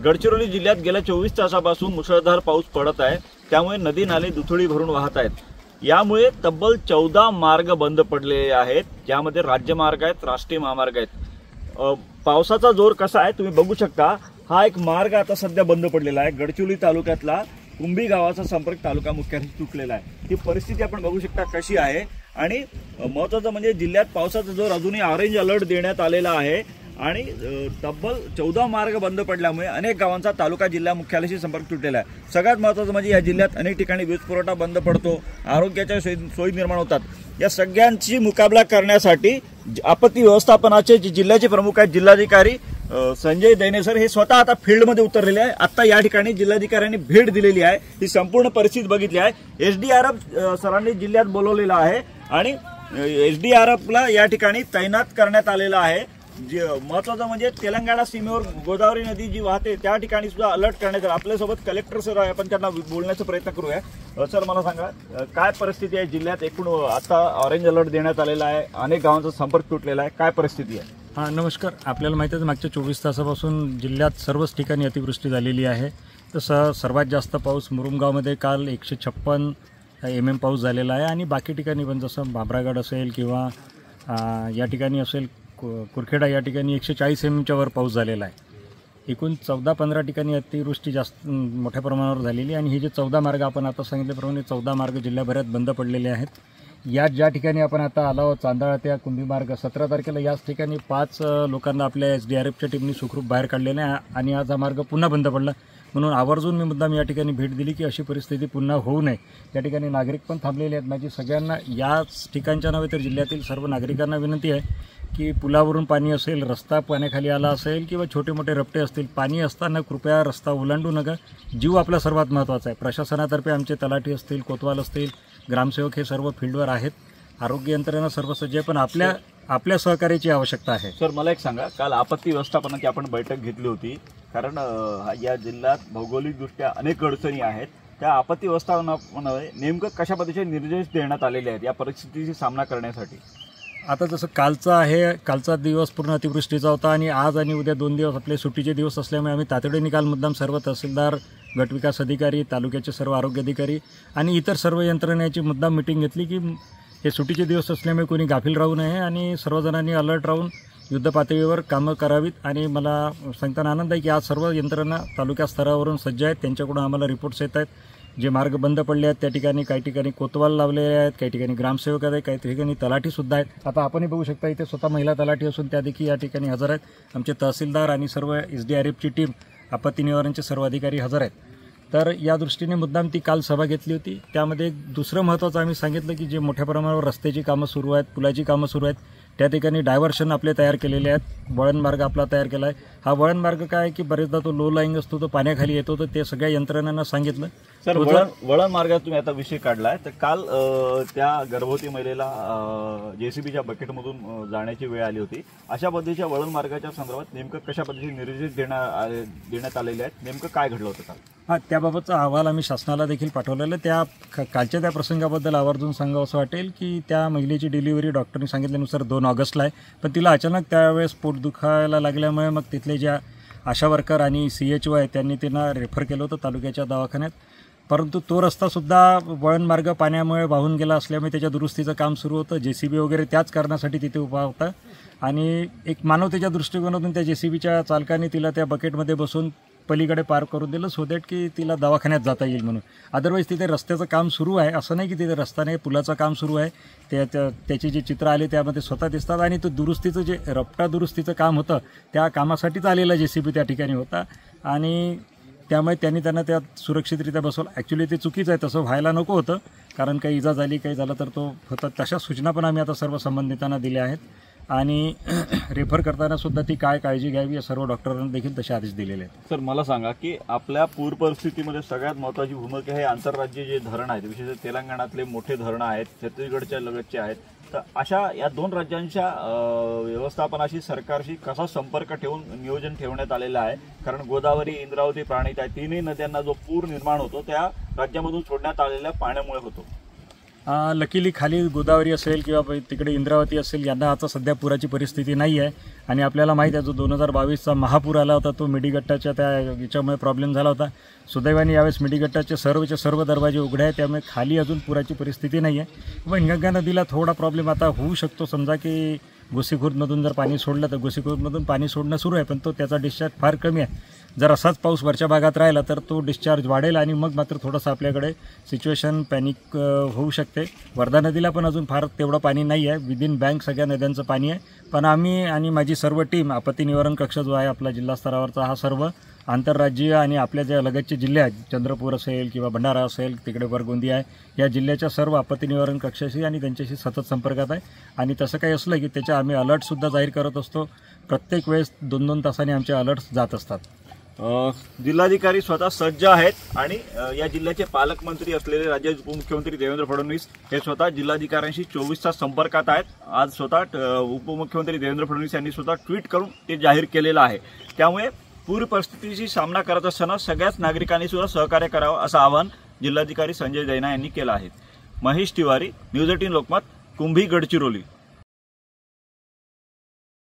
गडचिरोली जिल्ह्यात गेल्या 24 तासापासून मुसळधार पाऊस पडत आहे, त्यामुळे नदी नाले दुथडी भरून वाहत आहेत। यामुळे तब्बल 14 मार्ग बंद पडलेले आहेत, ज्यामध्ये राज्यमार्ग आहेत, राष्ट्रीय महामार्ग आहेत। पावसाचा जोर कसा आहे तुम्ही बघू शकता। हा एक मार्ग आता सध्या बंद पडलेला आहे। गडचिरोली तालुक्यातला कुंभी गावाचा संपर्क तालुका मुख्यालय तुटलेला आहे। ही परिस्थिती आपण बघू शकता कशी आहे। आणि महत्त्वाचं म्हणजे जिल्ह्यात पावसाचा जोर अजूनही ऑरेंज अलर्ट देण्यात आलेला आहे आणि तब्बल 14 मार्ग बंद पडल्यामुळे अनेक गावांचा तालुका जिल्हा मुख्यालयाशी संपर्क तुटलेला आहे। सगळ्यात महत्त्वाचं म्हणजे या जिल्ह्यात अनेक ठिकाणी वीज पुरवठा बंद पडतो, आरोग्याच्या सोयी निर्माण होतात। या सगळ्यांची मुकाबला करण्यासाठी आपत्ती व्यवस्थापनाचे जे जिल्ह्याचे प्रमुख आहेत जिल्हाधिकारी संजय दैने सर हे स्वतः आता फील्डमध्ये उतरलेले आहे। आता या ठिकाणी जिल्हाधिकाऱ्यांनी भेट दिलेली आहे, ही संपूर्ण परिस्थिती बघितली आहे। एसडीआरएफ सरांनी जिल्ह्यात बोलवलेला आहे आणि एसडीआरएफला या ठिकाणी तैनात करण्यात आलेला आहे। महत्त्वाचं म्हणजे तेलंगणा सीमेवर गोदावरी नदी जी वाहते त्या ठिकाणी सुद्धा अलर्ट करण्यात आला। आपल्यासोबत कलेक्टर सर आहे, आपण त्यांना बोलण्याचा प्रयत्न करूया। सर मला सांगा काय परिस्थिती आहे जिल्ह्यात? एकूण आता ऑरेंज अलर्ट देण्यात आलेला आहे, अनेक गावांचा संपर्क तुटलेला आहे, काय परिस्थिती आहे? नमस्कार। आपल्याला माहिती आहे मागच्या 24 तासापासून जिल्ह्यात सर्वच ठिकाणी अतिवृष्टी झालेली आहे। तसं सर्वात जास्त पाऊस मुरुमगावमध्ये काल 156 mm पाऊस झालेला आहे आणि बाकी ठिकाणी पण जसं बाबरागड असेल किंवा या ठिकाणी असेल कुरखेडा या ठिकाणी 140 mm वर पाऊस झालेला आहे। एकूण 14-15 ठिकाणी अतिवृष्टी जास्त मोठ्या प्रमाणावर झालेली आणि हे जे 14 मार्ग आपण आता सांगितल्याप्रमाणे 14 मार्ग जिल्ह्याभरात बंद पडलेले आहेत। या ज्या ठिकाणी आपण आता आलो आहोत चांदाळा त्या कुंभी मार्ग 17 तारखेला याच ठिकाणी 5 लोकांना आपल्या एसडीआरएफच्या टीमनी सुखरूप बाहेर काढलेले आहे आणि आज हा मार्ग पुन्हा बंद पडला। म्हणून आवर्जून मी मुद्दाम या ठिकाणी भेट दिली की अशी परिस्थिती पुन्हा होऊ नये। या ठिकाणी नागरिक पण थांबलेले आहेत। माझी सगळ्यांना याच ठिकाणच्या नव्हे तर जिल्ह्यातील सर्व नागरिकांना विनंती आहे की पुलावरून पाणी असेल, रस्ता पाण्याखाली आला असेल किंवा छोटे मोठे रपटे असतील, पाणी असताना कृपया रस्ता ओलांडू नका। जीव आपला सर्वात महत्त्वाचा आहे। प्रशासनातर्फे आमचे तलाठी असतील, कोतवाल असतील, ग्रामसेवक हे सर्व फील्डवर आहेत। आरोग्य यंत्रणा सर्व सज्ज आहे, पण आपल्या सहकार्याची आवश्यकता आहे। सर मला एक सांगा, काल आपत्ती व्यवस्थापनाची आपण बैठक घेतली होती, कारण या जिल्ह्यात भौगोलिकदृष्ट्या अनेक अडचणी आहेत। त्या आपत्ती व्यवस्थापनामध्ये नेमकं कशा पद्धतीचे निर्देश देण्यात आलेले आहेत या परिस्थितीशी सामना करण्यासाठी? आता जसं कालचा दिवस पूर्ण अतिवृष्टीचा होता आणि आज आणि उद्या 2 दिवस आपले सुट्टीचे दिवस असल्यामुळे आम्ही तातडीने काल मुद्दाम सर्व तहसीलदार, गटविकास अधिकारी, तालुक्याचे सर्व आरोग्य अधिकारी आणि इतर सर्व यंत्रणेची मुद्दाम मीटिंग घेतली की हे सुट्टीचे दिवस असल्यामुळे कोणी गाफील राहू नये आणि सर्वजणांनी अलर्ट राहून युद्ध पातळीवर कामं करावीत। आणि मला सांगताना आनंद आहे की आज सर्व यंत्रणा तालुका स्तरावरून सज्ज आहेत। त्यांच्याकडून आम्हाला रिपोर्ट्स येत आहेत। जे मार्ग बंद पडले आहेत त्या ठिकाणी काही ठिकाणी कोतवाल लावलेले आहेत, काही ठिकाणी ग्रामसेवक आहेत, काही ठिकाणी तलाठीसुद्धा आहेत। आता आपणही बघू शकता इथे स्वतः महिला तलाठी असून त्या देखील या ठिकाणी हजर आहेत। आमचे तहसीलदार आणि सर्व एसडीआरएफची टीम, आपत्ती निवारणचे सर्व अधिकारी हजर आहेत। तर या दृष्टीने मुद्दाम ती काल सभा घेतली होती। त्यामध्ये दुसरं महत्त्वाचं आम्ही सांगितलं की जे मोठ्या प्रमाणावर रस्त्याची कामं सुरू आहेत, पुलाची कामं सुरू आहेत, त्या ठिकाणी डायव्हर्शन आपले तयार केलेले आहेत। वळण मार्ग आपला तयार केला आहे। हा वळण मार्ग काय आहे की बरेचदा तो लो लाईंग असतो, तो पाण्याखाली येतो, तर ते सगळ्या यंत्रणांना सांगितलं। सर वळण मार्गात तुम्ही आता विषय काढलाय, तर काल त्या गर्भवती महिलेला जेसीबीच्या बकेटमधून जाण्याची वेळ आली होती। अशा पद्धतीच्या वळण मार्गाच्या संदर्भात नेमकं कशा पद्धतीचे निर्देश देण्यात आलेले आहेत? नेमकं काय घडलं होतं काल? त्याबाबतचा अहवाल आम्ही शासनाला देखील पाठवलेला। कालच्या त्या प्रसंगाबद्दल आवर्जून सांगावं असं वाटेल की त्या महिलेची डिलिव्हरी डॉक्टरनी सांगितल्यानुसार 2 ऑगस्टला आहे, पण तिला अचानक त्यावेळेस पोट दुखायला लागल्यामुळे मग तिथले ज्या आशा वर्कर आणि CHO आहे त्यांनी त्यांना रेफर केलं होतं तालुक्याच्या दवाखान्यात। परंतु तो रस्तासुद्धा वळण मार्ग पाण्यामुळे वाहून गेला असल्यामुळे त्याच्या दुरुस्तीचं काम सुरू होतं। JCB वगैरे त्याच कारणासाठी तिथे उभा होता आणि एक मानवतेच्या दृष्टिकोनातून त्या JCBच्या चालकाने तिला त्या बकेटमध्ये बसून पलीकडे पार करून दिलं सो दॅट की तिला दवाखान्यात जाता येईल म्हणून। अदरवाईज तिथे रस्त्याचं काम सुरू आहे, असं नाही की तिथे रस्ता नाही, पुलाचं काम सुरू आहे। त्याचे जे चित्र आले त्यामध्ये स्वतः दिसतात आणि तो दुरुस्तीचं जे रपटा दुरुस्तीचं काम होतं त्या कामासाठीच आलेला JCB त्या ठिकाणी होता आणि त्यामुळे त्यांना त्यात सुरक्षितरित्या बसवलं। ॲक्च्युली ते चुकीचं आहे, तसं व्हायला नको होतं, कारण काही इजा झाली काही झालं तर तो होता। तशा सूचना पण आम्ही आता सर्व संबंधितांना दिल्या आहेत आणि रेफर करताना सुद्धा ती काय काळजी घ्यावी या सर्व डॉक्टरांना देखील तसे आदेश दिलेले आहेत। सर मला सांगा की आपल्या पूर परिस्थितीमध्ये सगळ्यात महत्त्वाची भूमिका हे आंतरराज्य जे धरणं आहेत, विशेषतः तेलंगणातले मोठे धरणं आहेत, छत्तीसगडच्या लगतचे आहेत, तर अशा या 2 राज्यांच्या व्यवस्थापनाशी सरकारशी कसा संपर्क ठेवून नियोजन ठेवण्यात आलेलं आहे? कारण गोदावरी, इंद्रावती, प्राणहिता 3ही नद्यांना जो पूर निर्माण होतो त्या राज्यामधून सोडण्यात आलेल्या पाण्यामुळे होतो। लकीली खाली गोदावरी असेल किंवा तिकडे इंद्रावती असेल यांना आता सध्या पुराची परिस्थिती नाही आहे आणि आपल्याला माहीत आहे जो 2022चा महापूर आला होता तो मिडीगट्टाच्या त्या याच्यामुळे प्रॉब्लेम झाला होता. सुदैवाने यावेळेस मिडीगट्टाचे सर्व दरवाजे उघडे आहेत त्यामुळे खाली अजून पुराची परिस्थिती नाही आहे. वैनगंगा नदीला थोडा प्रॉब्लेम आता होऊ शकतो. समजा की गोसीखुर्दमधून जर पाणी सोडलं तर गोसीखुर्दमधून पाणी सोडणं सुरू आहे पण तो त्याचा डिस्चार्ज फार कमी आहे. जर असाच पाऊस वरच्या भागात राहिला तर तो डिस्चार्ज वाढेल आणि मग मात्र थोडंसं आपल्याकडे सिच्युएशन पॅनिक होऊ शकते. वर्धा नदीला पण अजून फार तेवढं पाणी नाही आहे. विदिन बँक सगळ्या नद्यांचं पाणी आहे. पण आम्ही आणि माझी सर्व टीम आपत्ती निवारण कक्ष जो आहे आपला जिल्हा स्तरावरचा हा सर्व आंतरराज्यीय आणि आपल्या ज्या लगतचे जिल्हे आहेत चंद्रपूर असेल किंवा भंडारा असेल तिकडे वरगोंदी आहे या जिल्ह्याच्या सर्व आपत्ती निवारण कक्षाशी आणि त्यांच्याशी सतत संपर्कात आहे. आणि तसं काही असलं की त्याच्या आम्ही अलर्टसुद्धा जाहीर करत असतो. प्रत्येक वेळेस 2-2 तासांनी आमचे अलर्ट्स जात असतात. जिल्हाधिकारी स्वतः सज्ज आहेत आणि या जिल्ह्याचे पालकमंत्री असलेले राज्याचे उपमुख्यमंत्री देवेंद्र फडणवीस हे स्वतः जिल्हाधिकाऱ्यांशी 24 तास संपर्कात आहेत. आज स्वतः उपमुख्यमंत्री देवेंद्र फडणवीस यांनी स्वतः ट्विट करून ते जाहीर केलेलं आहे. त्यामुळे पूर परिस्थितीशी सामना करत असताना सगळ्याच नागरिकांनी सुद्धा सहकार्य करावं असं आवाहन जिल्हाधिकारी संजय जैना यांनी केलं आहे. महेश तिवारी, न्यूज 18 लोकमत, कुंभी, गडचिरोली.